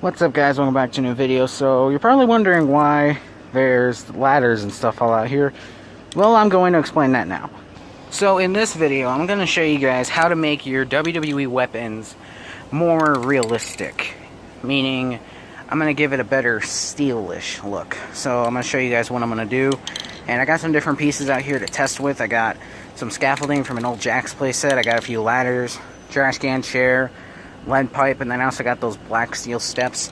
What's up, guys? Welcome back to a new video. So you're probably wondering why there's ladders and stuff all out here. Well, I'm going to explain that now. So in this video, I'm going to show you guys how to make your WWE weapons more realistic. Meaning, I'm going to give it a better steelish look. So I'm going to show you guys what I'm going to do. And I got some different pieces out here to test with. I got some scaffolding from an old Jack's playset. I got a few ladders, trash can chair, lead pipe, and then I also got those black steel steps.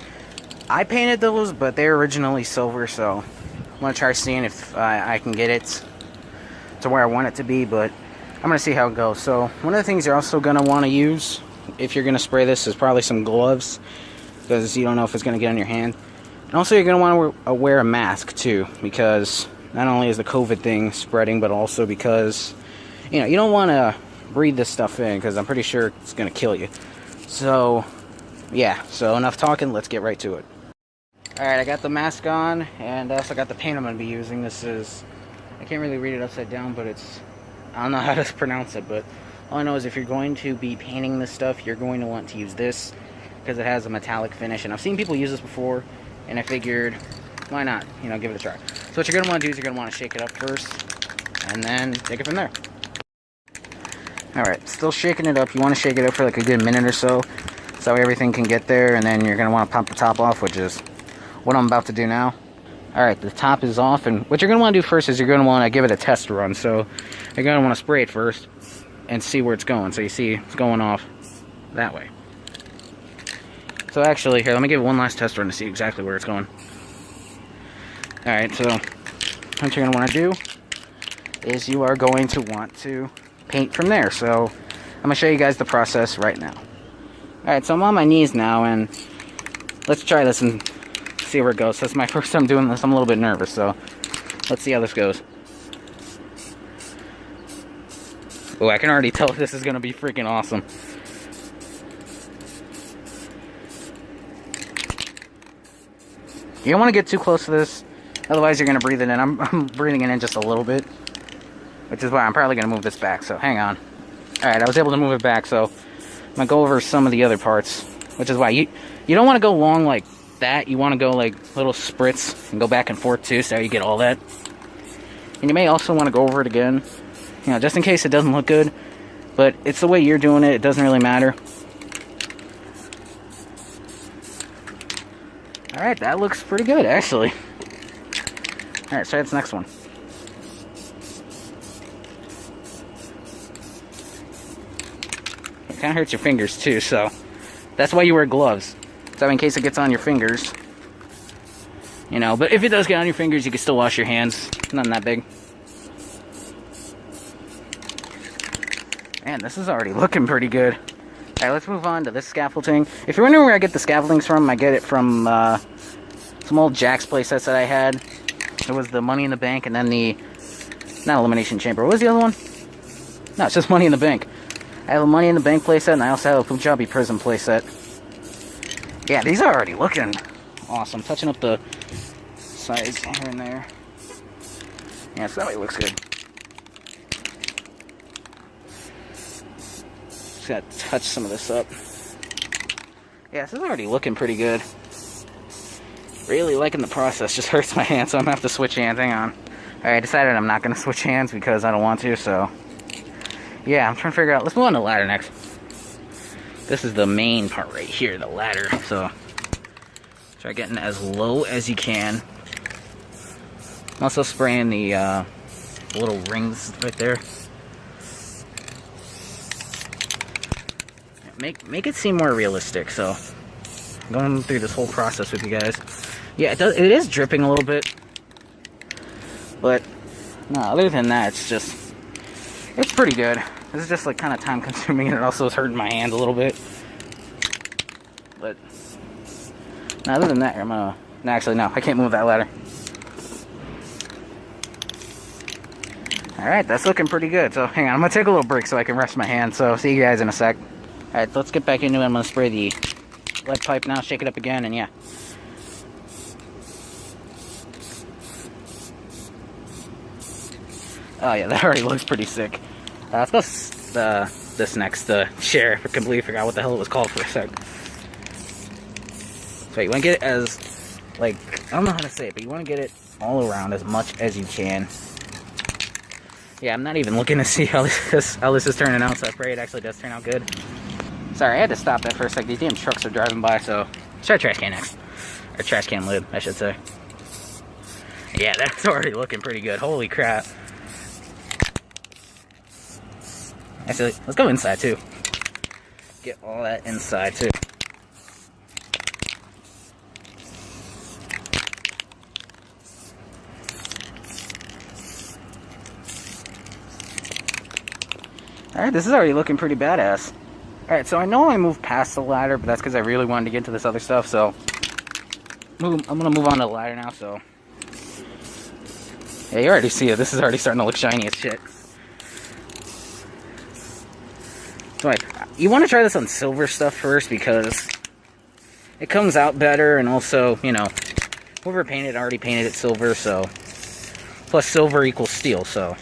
I painted those, but they're originally silver, so I'm going to try seeing if I can get it to where I want it to be, but I'm going to see how it goes. So one of the things you're also going to want to use if you're going to spray this is probably some gloves, because you don't know if it's going to get on your hand. And also you're going to want to wear a mask too, because not only is the COVID thing spreading, but also because, you know, you don't want to breathe this stuff in, because I'm pretty sure it's going to kill you. So, yeah, so enough talking, let's get right to it. Alright, I got the mask on, and I also got the paint I'm going to be using. This is, I can't really read it upside down, but it's, I don't know how to pronounce it, but all I know is if you're going to be painting this stuff, you're going to want to use this, because it has a metallic finish, and I've seen people use this before, and I figured, why not, you know, give it a try. So what you're going to want to do is you're going to want to shake it up first, and then take it from there. Alright, still shaking it up. You want to shake it up for like a good minute or so, so everything can get there, and then you're going to want to pop the top off, which is what I'm about to do now. Alright, the top is off, and what you're going to want to do first is you're going to want to give it a test run. So you're going to want to spray it first and see where it's going. So you see it's going off that way. So actually, here, let me give it one last test run to see exactly where it's going. Alright, so what you're going to want to do is you are going to want to paint from there. So I'm going to show you guys the process right now. Alright, so I'm on my knees now, and let's try this and see where it goes. This is my first time doing this. I'm a little bit nervous, so let's see how this goes. Oh, I can already tell this is going to be freaking awesome. You don't want to get too close to this, otherwise you're going to breathe it in. I'm breathing it in just a little bit, which is why I'm probably going to move this back, so hang on. Alright, I was able to move it back, so I'm going to go over some of the other parts, which is why you don't want to go long like that. You want to go like little spritz and go back and forth too, so you get all that. And you may also want to go over it again, you know, just in case it doesn't look good, but it's the way you're doing it, it doesn't really matter. Alright, that looks pretty good, actually. Alright, so that's the next one. It kind of hurts your fingers too, so that's why you wear gloves. So in case it gets on your fingers, you know, but if it does get on your fingers, you can still wash your hands. Nothing that big. Man, this is already looking pretty good. Alright, let's move on to this scaffolding. If you're wondering where I get the scaffoldings from, I get it from some old Jack's playsets that I had. It was the Money in the Bank, and then the, not Elimination Chamber, what was the other one? No, it's just Money in the Bank. I have a Money in the Bank playset, and I also have a Punjabi Prison playset. Yeah, these are already looking awesome. Touching up the sides here and there. Yeah, so that way it looks good. Just gotta touch some of this up. Yeah, this is already looking pretty good. Really liking the process. Just hurts my hand, so I'm gonna have to switch hands. Hang on. Alright, I decided I'm not gonna switch hands because I don't want to, so yeah, I'm trying to figure out. Let's move on to the ladder next. This is the main part right here, the ladder. So try getting as low as you can. I'm also spraying the little rings right there. Make it seem more realistic. So I'm going through this whole process with you guys. Yeah, it is dripping a little bit, but no, other than that, it's pretty good. This is just like kind of time consuming, and it also is hurting my hands a little bit. But no, other than that, I'm gonna, no, actually no, I can't move that ladder. Alright, that's looking pretty good. So hang on, I'm gonna take a little break so I can rest my hands. So see you guys in a sec. Alright, let's get back into it. I'm gonna spray the lead pipe now, shake it up again, and yeah. Oh yeah, that already looks pretty sick. Let's go this next chair. I completely forgot what the hell it was called for a sec. So you want to get it as, like, I don't know how to say it, but you want to get it all around as much as you can. Yeah, I'm not even looking to see how this is turning out, so I pray it actually does turn out good. Sorry, I had to stop that for a sec. These damn trucks are driving by, so let's try trash can next. Or trash can lid, I should say. Yeah, that's already looking pretty good. Holy crap. Actually, let's go inside too. Get all that inside too. Alright, this is already looking pretty badass. Alright, so I know I moved past the ladder, but that's because I really wanted to get into this other stuff, so I'm gonna move on to the ladder now, so yeah, you already see it. This is already starting to look shiny as shit. So you want to try this on silver stuff first because it comes out better, and also, you know, whoever painted already painted it silver, so plus silver equals steel, so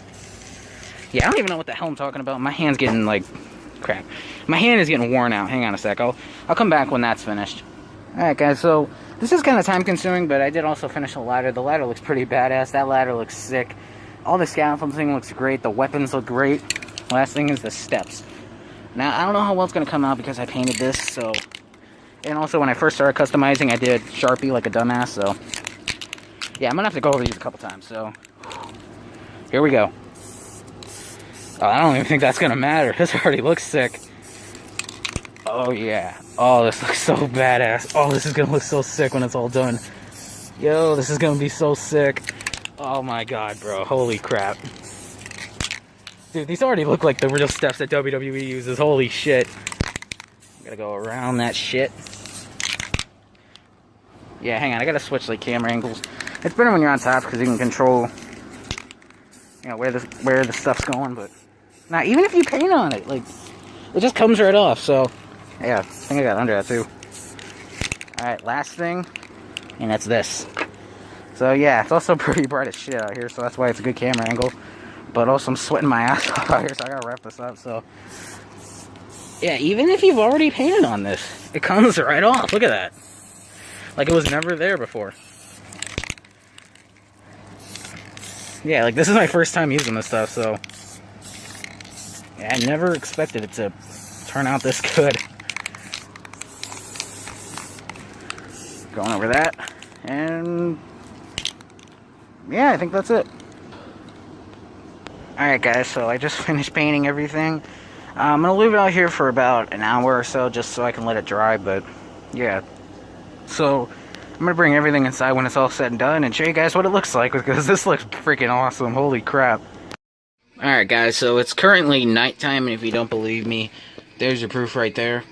yeah, I don't even know what the hell I'm talking about. My hand's getting, like, crap. My hand is getting worn out. Hang on a sec. I'll come back when that's finished. Alright, guys, so this is kind of time-consuming, but I did also finish the ladder. The ladder looks pretty badass. That ladder looks sick. All the scaffolding looks great. The weapons look great. Last thing is the steps. Now, I don't know how well it's going to come out because I painted this, so... And also, when I first started customizing, I did Sharpie like a dumbass, so... Yeah, I'm going to have to go over these a couple times, so... Here we go. Oh, I don't even think that's gonna matter. This already looks sick. Oh, yeah. Oh, this looks so badass. Oh, this is gonna look so sick when it's all done. Yo, this is gonna be so sick. Oh my god, bro. Holy crap. Dude, these already look like the real steps that WWE uses. Holy shit. Gotta go around that shit. Yeah, hang on. I gotta switch, like, camera angles. It's better when you're on top because you can control, you know, where the stuff's going, but... Now, even if you paint on it, like, it just comes right off, so, yeah, I think I got under that, too. Alright, last thing, and that's this. So, yeah, it's also pretty bright as shit out here, so that's why it's a good camera angle. But also, I'm sweating my ass off out here, so I gotta wrap this up, so. Yeah, even if you've already painted on this, it comes right off. Look at that. Like it was never there before. Yeah, like, this is my first time using this stuff, so... Yeah, I never expected it to turn out this good. Going over that, and yeah, I think that's it. Alright guys, so I just finished painting everything. I'm going to leave it out here for about an hour or so, just so I can let it dry, but yeah. So, I'm going to bring everything inside when it's all said and done, and show you guys what it looks like, because this looks freaking awesome, holy crap. Alright guys, so it's currently nighttime, and if you don't believe me, there's your proof right there.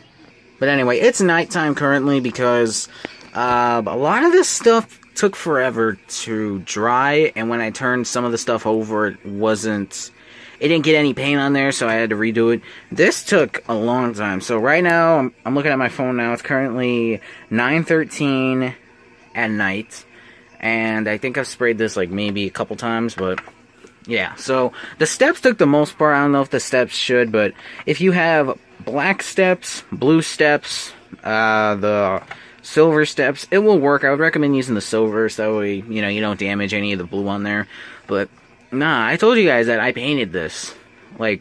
But anyway, it's nighttime currently because a lot of this stuff took forever to dry, and when I turned some of the stuff over, it didn't get any paint on there, so I had to redo it. This took a long time, so right now, I'm looking at my phone now, it's currently 9:13 at night, and I think I've sprayed this like maybe a couple times, but... Yeah, so the steps took the most part. I don't know if the steps should, but if you have black steps, blue steps, the silver steps, it will work. I would recommend using the silver so that way, you know, you don't damage any of the blue on there. But, nah, I told you guys that I painted this. Like,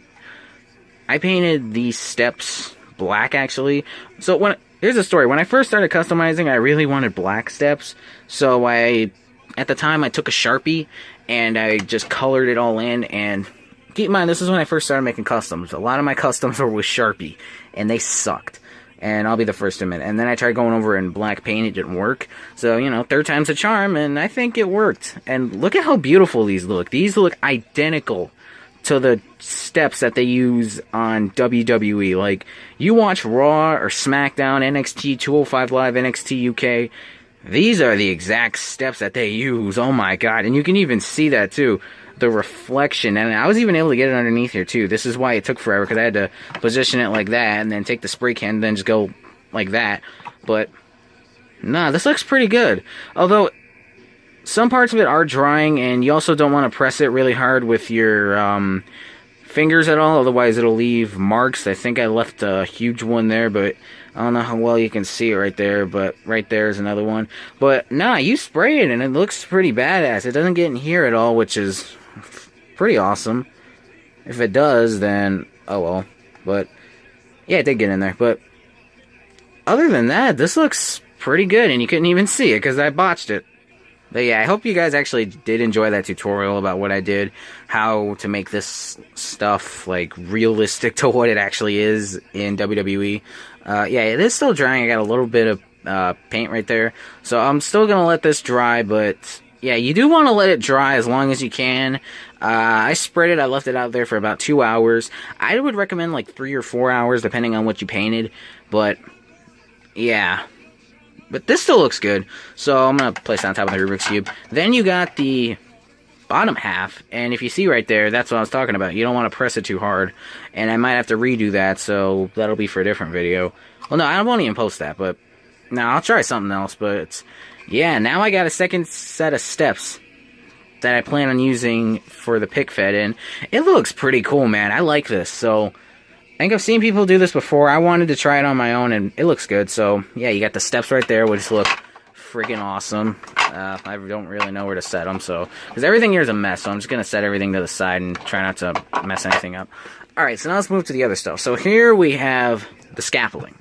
I painted these steps black, actually. So, here's the story. When I first started customizing, I really wanted black steps. So, at the time, I took a Sharpie, and I just colored it all in, and keep in mind, this is when I first started making customs. A lot of my customs were with Sharpie, and they sucked. And I'll be the first to admit. And then I tried going over in black paint, it didn't work. So, you know, third time's a charm, and I think it worked. And look at how beautiful these look. These look identical to the steps that they use on WWE. Like, you watch Raw or SmackDown, NXT 205 Live, NXT UK... These are the exact steps that they use. Oh my god. And you can even see that too. The reflection. And I was even able to get it underneath here too. This is why it took forever. Because I had to position it like that. And then take the spray can. And then just go like that. But, nah, this looks pretty good. Although, some parts of it are drying. And you also don't want to press it really hard with your fingers at all. Otherwise it'll leave marks. I think I left a huge one there. But I don't know how well you can see it right there, but right there is another one. But nah, you spray it and it looks pretty badass. It doesn't get in here at all, which is pretty awesome. If it does, then oh well. But yeah, it did get in there. But other than that, this looks pretty good, and you couldn't even see it because I botched it. But yeah, I hope you guys actually did enjoy that tutorial about what I did, how to make this stuff like realistic to what it actually is in WWE. Yeah, it is still drying. I got a little bit of paint right there, so I'm still gonna let this dry. But yeah, you do want to let it dry as long as you can. I sprayed it. I left it out there for about 2 hours. I would recommend like 3 or 4 hours, depending on what you painted. But yeah. But this still looks good, so I'm going to place it on top of the Rubik's Cube. Then you got the bottom half, and if you see right there, that's what I was talking about. You don't want to press it too hard, and I might have to redo that, so that'll be for a different video. Well, no, I won't even post that, but no, I'll try something else. But yeah, now I got a second set of steps that I plan on using for the pick fed, and it looks pretty cool, man. I like this, so I think I've seen people do this before. I wanted to try it on my own, and it looks good. So, yeah, you got the steps right there, which look freaking awesome. I don't really know where to set them, so... because everything here is a mess, so I'm just going to set everything to the side and try not to mess anything up. Alright, so now let's move to the other stuff. So here we have the scaffolding.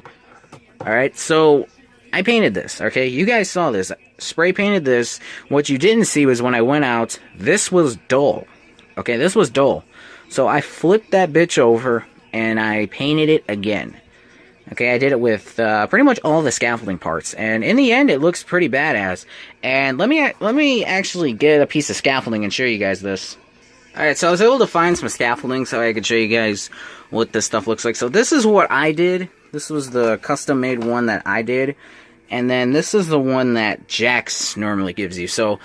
Alright, so I painted this, okay? You guys saw this. Spray painted this. What you didn't see was when I went out, this was dull. Okay, this was dull. So I flipped that bitch over and I painted it again. Okay, I did it with pretty much all the scaffolding parts, and in the end, it looks pretty badass. And let me actually get a piece of scaffolding and show you guys this. Alright, so I was able to find some scaffolding so I could show you guys what this stuff looks like. So this is what I did. This was the custom-made one that I did. And then this is the one that Jax normally gives you. So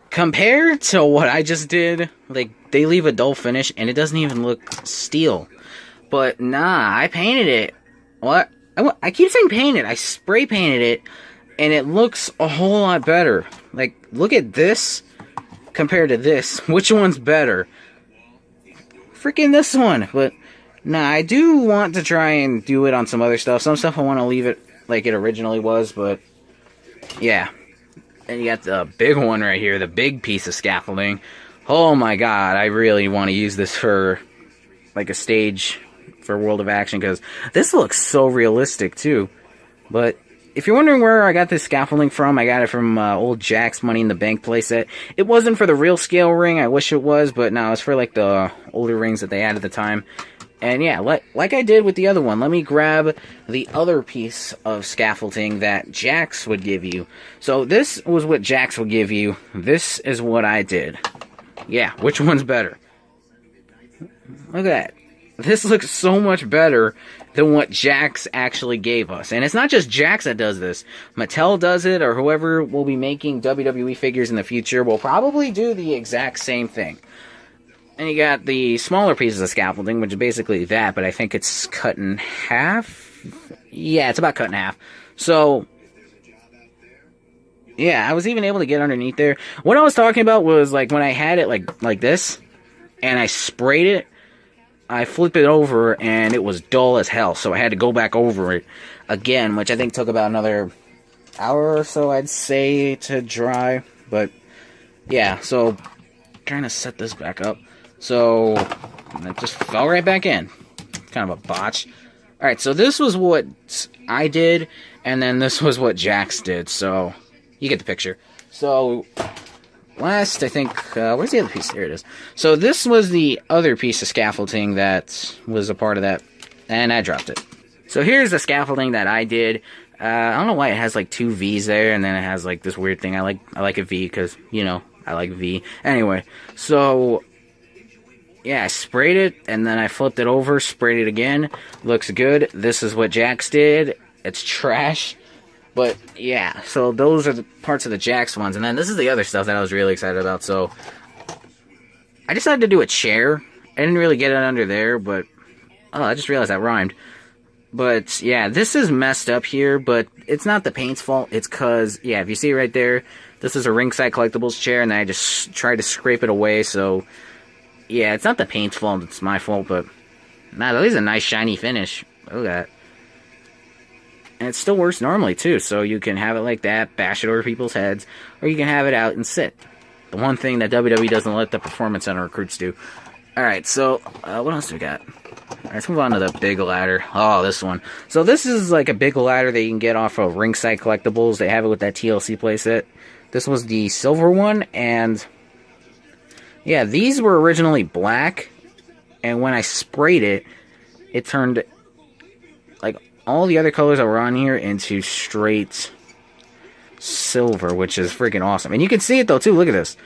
compared to what I just did, like, they leave a dull finish, and it doesn't even look steel. But nah, I painted it. What? I keep saying painted. I spray painted it, and it looks a whole lot better. Like, look at this compared to this. Which one's better? Freaking this one. But nah, I do want to try and do it on some other stuff. Some stuff I want to leave it like it originally was, but yeah. And you got the big one right here, the big piece of scaffolding. Oh my god, I really want to use this for like a stage for World of Action, because this looks so realistic too. But if you're wondering where I got this scaffolding from, I got it from old Jack's Money in the Bank playset. It wasn't for the real scale ring, I wish it was, but no, it's for like the older rings that they had at the time. And yeah, like I did with the other one, let me grab the other piece of scaffolding that Jax would give you. So this was what Jax would give you. This is what I did. Yeah, which one's better? Look at that. This looks so much better than what Jax actually gave us. And it's not just Jax that does this. Mattel does it, or whoever will be making WWE figures in the future will probably do the exact same thing. And you got the smaller pieces of scaffolding, which is basically that, but I think it's cut in half. Yeah, it's about cut in half. So yeah, I was even able to get underneath there. What I was talking about was like when I had it like this, and I sprayed it, I flipped it over, and it was dull as hell, so I had to go back over it again, which I think took about another hour or so, I'd say, to dry. But yeah, so trying to set this back up. So it just fell right back in. Kind of a botch. Alright, so this was what I did, and then this was what Jax did, so you get the picture. So last, I think, where's the other piece? There it is. So this was the other piece of scaffolding that was a part of that, and I dropped it. So here's the scaffolding that I did. I don't know why it has like 2 V's there, and then it has like this weird thing. I like a V because, you know, I like V. Anyway, so yeah, I sprayed it, and then I flipped it over, sprayed it again. Looks good. This is what Jax did. It's trash. But yeah, so those are the parts of the Jax ones. And then this is the other stuff that I was really excited about. So I decided to do a chair. I didn't really get it under there, but oh, I just realized that rhymed. But yeah, this is messed up here, but it's not the paint's fault. It's because, yeah, if you see right there, this is a Ringside Collectibles chair, and I just tried to scrape it away. So yeah, it's not the paint's fault, it's my fault, but nah, that is a nice shiny finish. Look at that. And it still works normally, too. So you can have it like that, bash it over people's heads, or you can have it out and sit. The one thing that WWE doesn't let the Performance Center recruits do. Alright, so, what else do we got? Alright, let's move on to the big ladder. Oh, this one. So this is like a big ladder that you can get off of Ringside Collectibles. They have it with that TLC playset. This was the silver one, and yeah, these were originally black, and when I sprayed it, it turned like all the other colors that were on here into straight silver, which is freaking awesome. And you can see it though too. Look at this.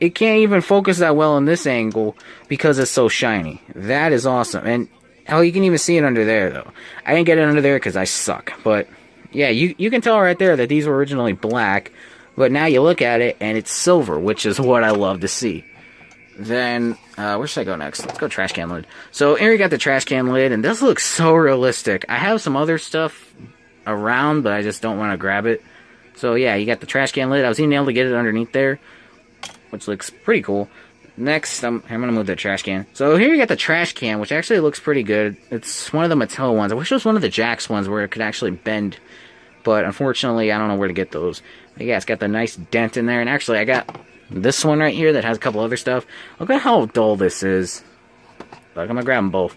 It can't even focus that well in this angle because it's so shiny. That is awesome. And hell, you can even see it under there though. I didn't get it under there because I suck. But yeah, you can tell right there that these were originally black, but now you look at it and it's silver, which is what I love to see. Then, where should I go next? Let's go Trashcan Lid. So here you got the Trashcan Lid, and this looks so realistic. I have some other stuff around, but I just don't want to grab it. So yeah, you got the Trashcan Lid. I was even able to get it underneath there, which looks pretty cool. Next, I'm going to move the trash can. So here you got the trash can, which actually looks pretty good. It's one of the Mattel ones. I wish it was one of the Jax ones where it could actually bend. But unfortunately, I don't know where to get those. But yeah, it's got the nice dent in there. And actually, I got this one right here that has a couple other stuff. Look at how dull this is. Like, I'm going to grab them both.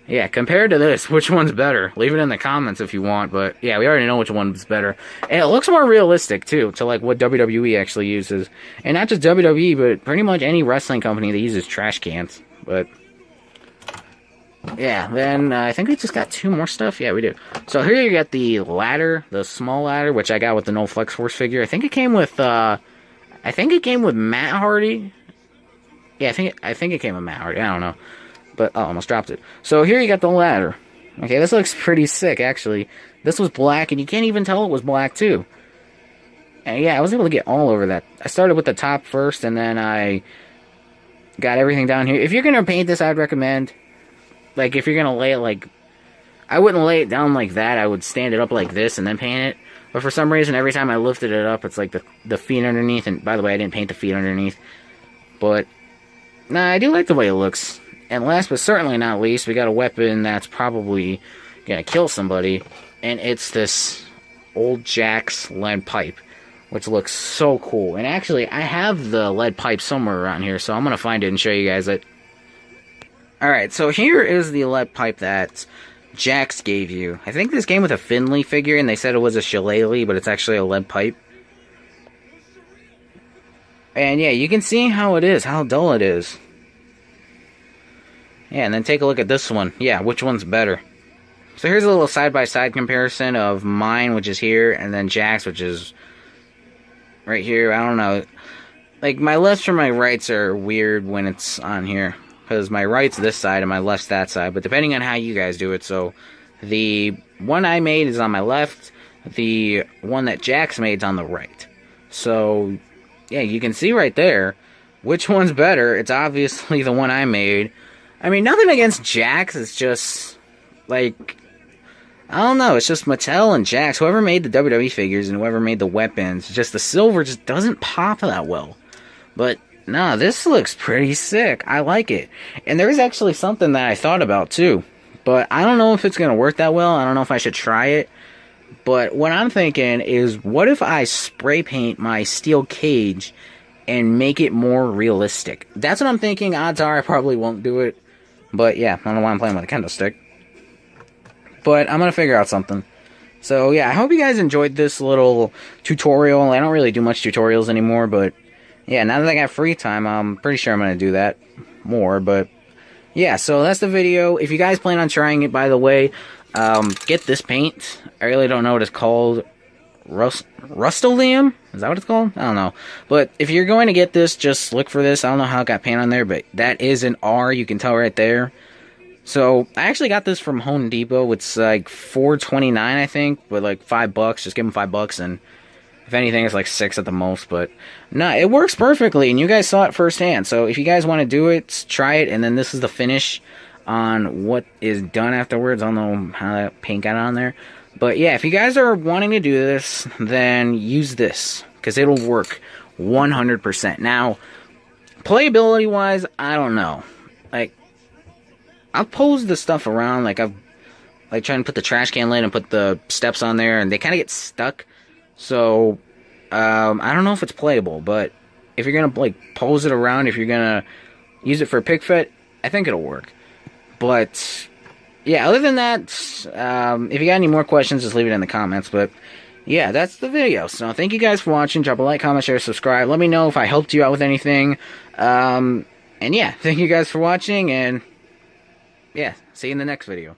Yeah, compared to this, which one's better? Leave it in the comments if you want, but yeah, we already know which one's better. And it looks more realistic, too, to like what WWE actually uses. And not just WWE, but pretty much any wrestling company that uses trash cans. But yeah, then I think we just got two more stuff. Yeah, we do. So here you got the ladder, the small ladder, which I got with the No Flex Force figure. I think it came with Matt Hardy. Yeah, I think it came with Matt Hardy. I don't know. But, oh, almost dropped it. So here you got the ladder. Okay, this looks pretty sick, actually. This was black, and you can't even tell it was black, too. And yeah, I was able to get all over that. I started with the top first, and then I got everything down here. If you're going to paint this, I'd recommend, like, if you're going to lay it, like, I wouldn't lay it down like that. I would stand it up like this and then paint it. But for some reason, every time I lifted it up, it's like the feet underneath. And by the way, I didn't paint the feet underneath. But, nah, I do like the way it looks. And last but certainly not least, we got a weapon that's probably going to kill somebody. And it's this old Jax lead pipe, which looks so cool. And actually, I have the lead pipe somewhere around here, so I'm going to find it and show you guys it. Alright, so here is the lead pipe that Jax gave you. I think this came with a Finley figure, and they said it was a shillelagh, but it's actually a lead pipe. And yeah, you can see how it is, how dull it is. Yeah, and then take a look at this one. Yeah, which one's better? So here's a little side-by-side comparison of mine, which is here, and then Jax, which is right here. I don't know. Like, my lefts or my rights are weird when it's on here, because my right's this side and my left's that side, but depending on how you guys do it. So the one I made is on my left, the one that Jax made is on the right. So, yeah, you can see right there which one's better. It's obviously the one I made. I mean, nothing against Jax, it's just, like, I don't know, it's just Mattel and Jax, whoever made the WWE figures and whoever made the weapons, just the silver just doesn't pop that well. But, nah, this looks pretty sick, I like it. And there is actually something that I thought about, too. But I don't know if it's going to work that well, I don't know if I should try it. But what I'm thinking is, what if I spray paint my steel cage and make it more realistic? That's what I'm thinking. Odds are I probably won't do it. But yeah, I don't know why I'm playing with a kendo stick. But I'm going to figure out something. So yeah, I hope you guys enjoyed this little tutorial. I don't really do much tutorials anymore, but yeah, now that I got free time, I'm pretty sure I'm going to do that more. But yeah, so that's the video. If you guys plan on trying it, by the way, get this paint. I really don't know what it's called. Rust-Oleum? Is that what it's called? I don't know. But if you're going to get this, just look for this. I don't know how it got paint on there, but that is an R. You can tell right there. So, I actually got this from Home Depot. It's like $4.29, I think, but like $5. Just give them $5, and if anything, it's like $6 at the most. But, no, it works perfectly, and you guys saw it firsthand. So, if you guys want to do it, try it, and then this is the finish on what is done afterwards. I don't know how that paint got on there. But yeah, if you guys are wanting to do this, then use this, because it'll work 100%. Now, playability-wise, I don't know. Like, I've posed the stuff around, like, like trying to put the trash can lid and put the steps on there, and they kind of get stuck. So I don't know if it's playable, but if you're gonna like pose it around, if you're gonna use it for a pick fit, I think it'll work. But yeah, other than that, if you got any more questions, just leave it in the comments. But yeah, that's the video. So thank you guys for watching. Drop a like, comment, share, subscribe. Let me know if I helped you out with anything. And yeah, thank you guys for watching, and yeah, see you in the next video.